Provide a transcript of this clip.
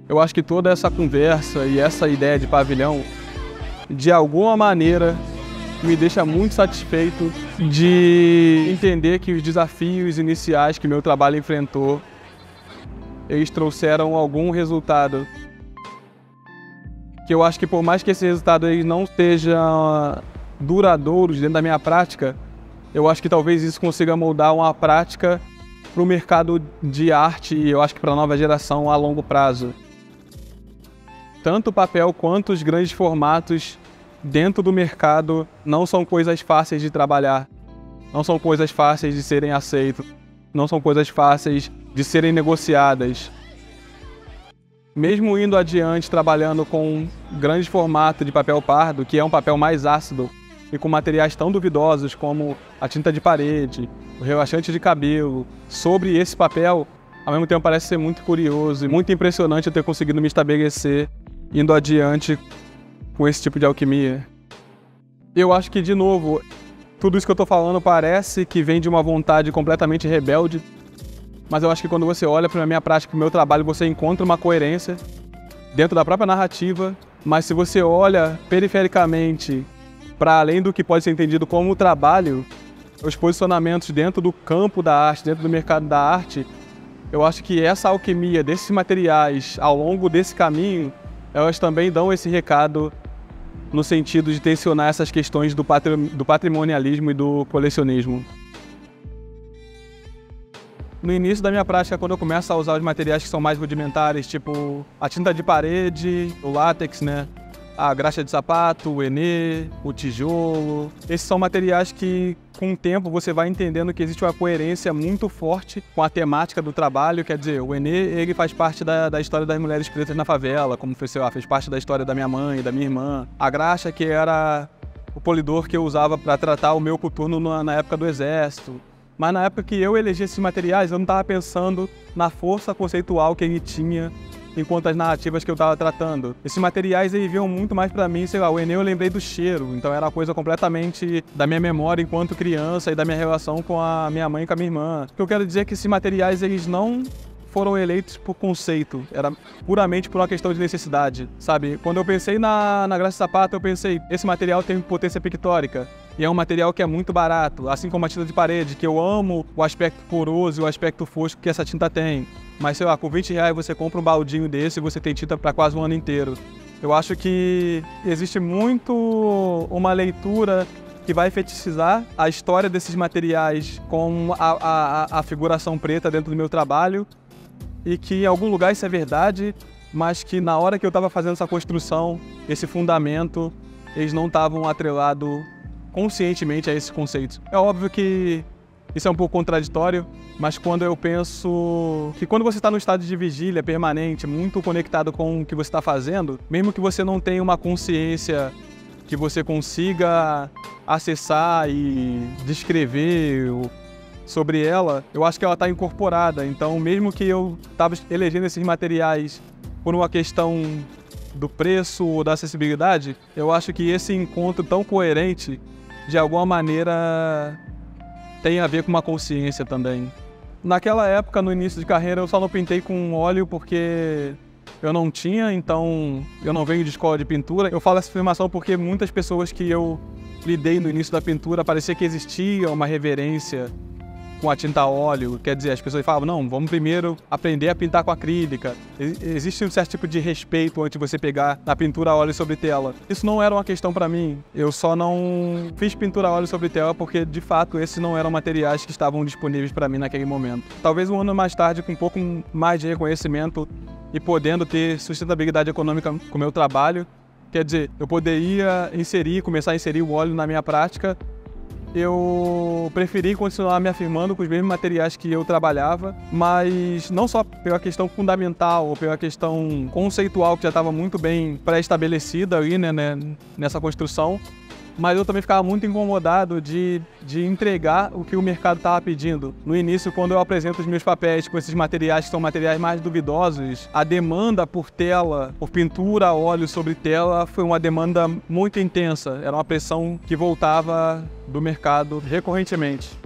Eu acho que toda essa conversa e essa ideia de pavilhão, de alguma maneira, me deixa muito satisfeito de entender que os desafios iniciais que meu trabalho enfrentou, eles trouxeram algum resultado. Que eu acho que por mais que esse resultado ele não esteja duradouro dentro da minha prática, eu acho que talvez isso consiga moldar uma prática para o mercado de arte e eu acho que para a nova geração a longo prazo. Tanto o papel quanto os grandes formatos dentro do mercado não são coisas fáceis de trabalhar, não são coisas fáceis de serem aceitas, não são coisas fáceis de serem negociadas. Mesmo indo adiante trabalhando com grandes formatos de papel pardo, que é um papel mais ácido, e com materiais tão duvidosos como a tinta de parede, o relaxante de cabelo, sobre esse papel, ao mesmo tempo parece ser muito curioso e muito impressionante eu ter conseguido me estabelecer indo adiante com esse tipo de alquimia. Eu acho que, de novo, tudo isso que eu estou falando parece que vem de uma vontade completamente rebelde, mas eu acho que quando você olha para a minha prática, para o meu trabalho, você encontra uma coerência dentro da própria narrativa, mas se você olha perifericamente para além do que pode ser entendido como trabalho, os posicionamentos dentro do campo da arte, dentro do mercado da arte, eu acho que essa alquimia desses materiais ao longo desse caminho, elas também dão esse recado no sentido de tensionar essas questões do patrimonialismo e do colecionismo. No início da minha prática, quando eu começo a usar os materiais que são mais rudimentares, tipo a tinta de parede, o látex, né? A graxa de sapato, o enê, o tijolo. Esses são materiais que, com o tempo, você vai entendendo que existe uma coerência muito forte com a temática do trabalho. Quer dizer, o enê, ele faz parte da história das mulheres pretas na favela, como fez parte da história da minha mãe, da minha irmã. A graxa, que era o polidor que eu usava para tratar o meu coturno na época do exército. Mas na época que eu elegi esses materiais, eu não estava pensando na força conceitual que ele tinha enquanto as narrativas que eu estava tratando. Esses materiais eles vinham muito mais para mim, sei lá, o enê eu lembrei do cheiro, então era uma coisa completamente da minha memória enquanto criança e da minha relação com a minha mãe e com a minha irmã. O que eu quero dizer é que esses materiais eles não foram eleitos por conceito, era puramente por uma questão de necessidade, sabe? Quando eu pensei na graxa de sapato, eu pensei, esse material tem potência pictórica. E é um material que é muito barato, assim como a tinta de parede, que eu amo o aspecto poroso e o aspecto fosco que essa tinta tem. Mas, sei lá, com R$20 você compra um baldinho desse e você tem tinta para quase um ano inteiro. Eu acho que existe muito uma leitura que vai fetichizar a história desses materiais com a figuração preta dentro do meu trabalho e que em algum lugar isso é verdade, mas que na hora que eu estava fazendo essa construção, esse fundamento, eles não estavam atrelados conscientemente a esse conceito. É óbvio que isso é um pouco contraditório, mas quando eu penso que quando você está no estado de vigília permanente, muito conectado com o que você está fazendo, mesmo que você não tenha uma consciência que você consiga acessar e descrever sobre ela, eu acho que ela está incorporada. Então, mesmo que eu estava elegendo esses materiais por uma questão do preço ou da acessibilidade, eu acho que esse encontro tão coerente, de alguma maneira, tem a ver com uma consciência também. Naquela época, no início de carreira, eu só não pintei com óleo porque eu não tinha, então eu não venho de escola de pintura. Eu falo essa afirmação porque muitas pessoas que eu lidei no início da pintura, parecia que existia uma reverência com a tinta a óleo, quer dizer, as pessoas falavam, não, vamos primeiro aprender a pintar com acrílica. Existe um certo tipo de respeito antes de você pegar na pintura a óleo sobre tela. Isso não era uma questão para mim, eu só não fiz pintura a óleo sobre tela porque, de fato, esses não eram materiais que estavam disponíveis para mim naquele momento. Talvez um ano mais tarde, com um pouco mais de reconhecimento e podendo ter sustentabilidade econômica com o meu trabalho, quer dizer, eu poderia começar a inserir o óleo na minha prática. Eu preferi continuar me afirmando com os mesmos materiais que eu trabalhava, mas não só pela questão fundamental ou pela questão conceitual que já estava muito bem pré-estabelecida ali, né, nessa construção, mas eu também ficava muito incomodado de entregar o que o mercado estava pedindo. No início, quando eu apresento os meus papéis com esses materiais que são materiais mais duvidosos, a demanda por tela, por pintura a óleo sobre tela, foi uma demanda muito intensa. Era uma pressão que voltava do mercado recorrentemente.